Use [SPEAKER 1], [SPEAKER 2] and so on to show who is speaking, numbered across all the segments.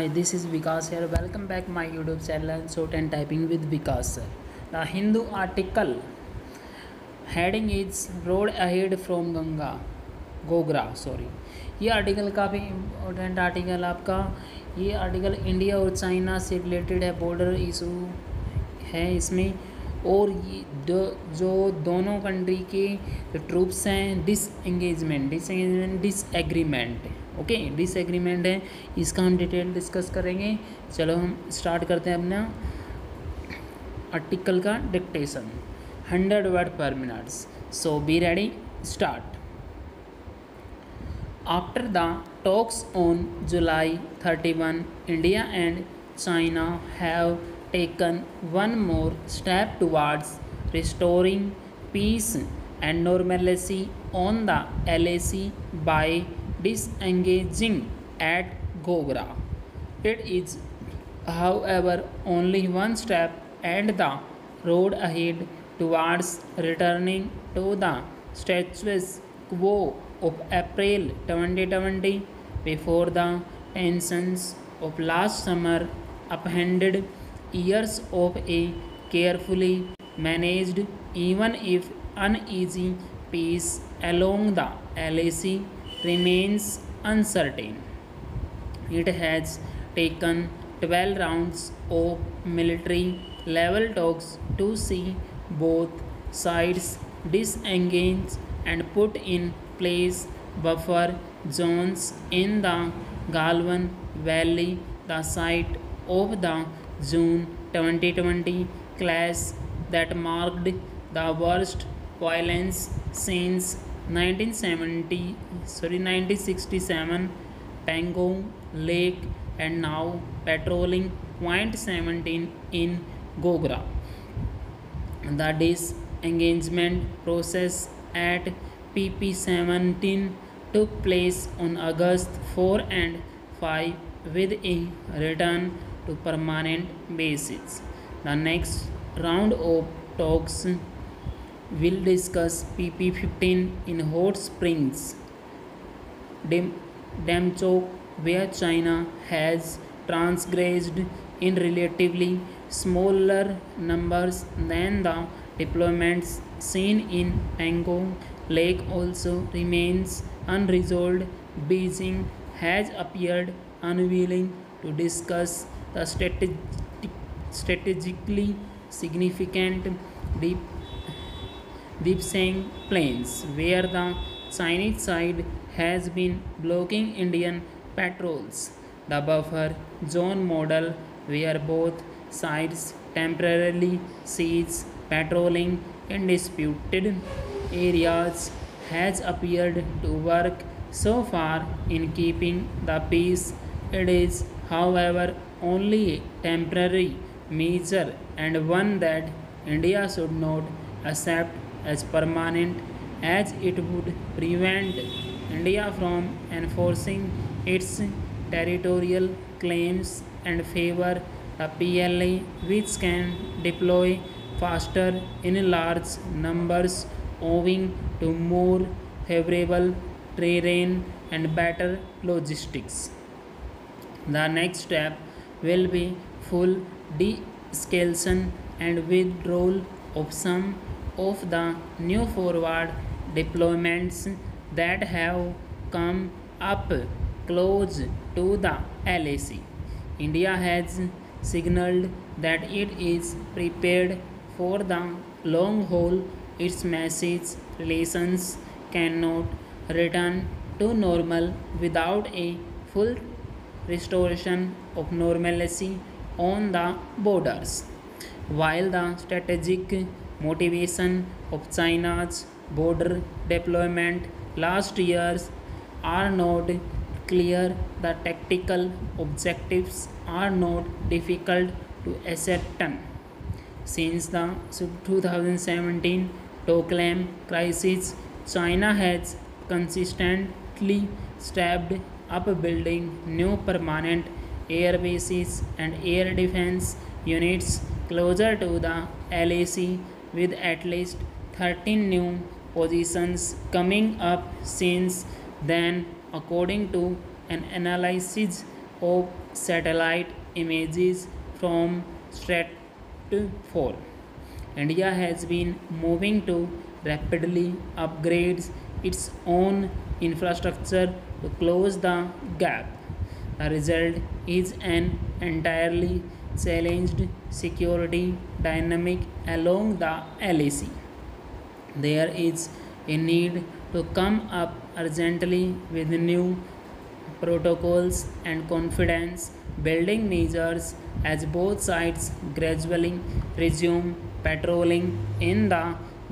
[SPEAKER 1] Hi, this is Vikas here. Welcome back my YouTube channel Short and Typing with Vikas sir. The Hindu article heading is Road Ahead from Ganga Gogra sorry. ये article काफ़ी important article आपका। ये article India और China से related है, border issue है इसमें। और ये जो दोनों कंट्री के ट्रूप्स हैं डिसएग्रीमेंट ओके डिसएग्रीमेंट है, इसका हम डिटेल डिस्कस करेंगे। चलो हम स्टार्ट करते हैं अपना आर्टिकल का डिक्टेशन। 100 वर्ड पर minutes, so be ready, start. After the talks on July 31, India and China have taken one more step towards restoring peace and normalcy on the LAC by disengaging at Gogra. It is, however, only one step and the road ahead towards returning to the status quo of April 2020, before the tensions of last summer upended years of a carefully managed, even if uneasy, peace along the LAC remains uncertain. It has taken 12 rounds of military level talks to see both sides disengage and put in place buffer zones in the Galwan Valley, the site of the June 2020 clash that marked the worst violence since 1967 Pangong Lake, and now patrolling Point 17 in Gogra. The disengagement process at PP17 took place on August 4 and 5 with a return to permanent basis. The next round of talks will discuss PP15 in Hot Springs, Damchok, where China has transgressed in relatively smaller numbers than the deployments seen in Pangong Lake also remains unresolved. Beijing has appeared unwilling to discuss the strategically significant Deepsang Plains, where the Chinese side has been blocking Indian patrols. The buffer zone model, where both sides temporarily cease patrolling in disputed areas, has appeared to work so far in keeping the peace. It is, however, only a temporary measure and one that India should not accept as permanent, as it would prevent India from enforcing its territorial claims and favor the PLA, which can deploy faster in large numbers owing to more favorable terrain and better logistics. The next step will be full de-escalation and withdrawal of some of the new forward deployments that have come up close to the LAC. India has signaled that it is prepared for the long haul. Its message relations cannot return to normal without a full restoration of normalcy on the borders. While the strategic motivation of China's border deployment last years are not clear, the tactical objectives are not difficult to ascertain. Since the 2017 Doklam crisis, China has consistently stepped up building new permanent air bases and air defense units closer to the LAC, with at least 13 new positions coming up since then, according to an analysis of satellite images from stratosphere. India has been moving to rapidly upgrade its own infrastructure to close the gap. The result is an entirely challenged security dynamic along the LAC. There is a need to come up urgently with new protocols and confidence building measures as both sides gradually resume patrolling in the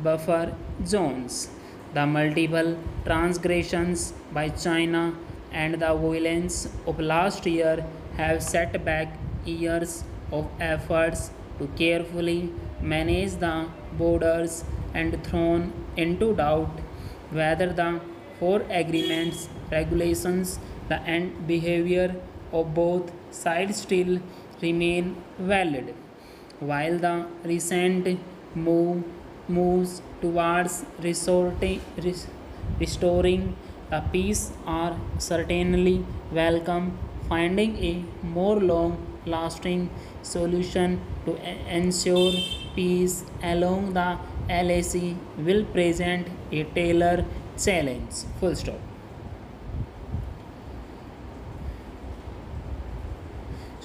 [SPEAKER 1] buffer zones. The multiple transgressions by China and the violence of last year have set back years of efforts to carefully manage the borders and thrown into doubt whether the four agreements, regulations, the and behavior of both sides still remain valid. While the recent moves towards restoring the peace are certainly welcome, finding a more long lasting solution to ensure peace along the LAC will present a tailored challenge. Full stop.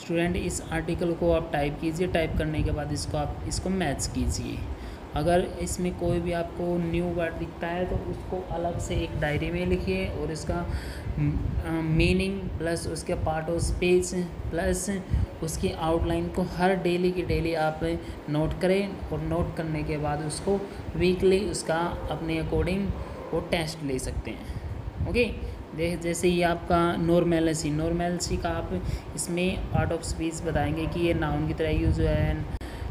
[SPEAKER 1] Student इस article को आप type कीजिए, type करने के बाद इसको match कीजिए। अगर इसमें कोई भी आपको न्यू वर्ड दिखता है तो उसको अलग से एक डायरी में लिखिए और इसका मीनिंग प्लस उसके पार्ट ऑफ स्पीच प्लस उसकी आउटलाइन को हर डेली की डेली आप नोट करें और नोट करने के बाद उसको वीकली उसका अपने अकॉर्डिंग वो टेस्ट ले सकते हैं। ओके, जैसे ही आपका नॉर्मेलिटी का आप इसमें पार्ट ऑफ स्पीच बताएंगे कि ये नाउन की तरह यूज़ हुआ है,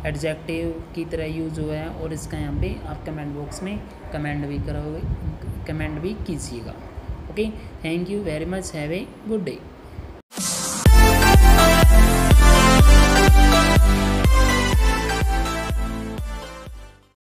[SPEAKER 1] एडजेक्टिव की तरह यूज़ हुआ है, और इसका यहाँ पे आप कमेंट बॉक्स में कमेंट भी कीजिएगा। Okay, thank you very much, have a good day.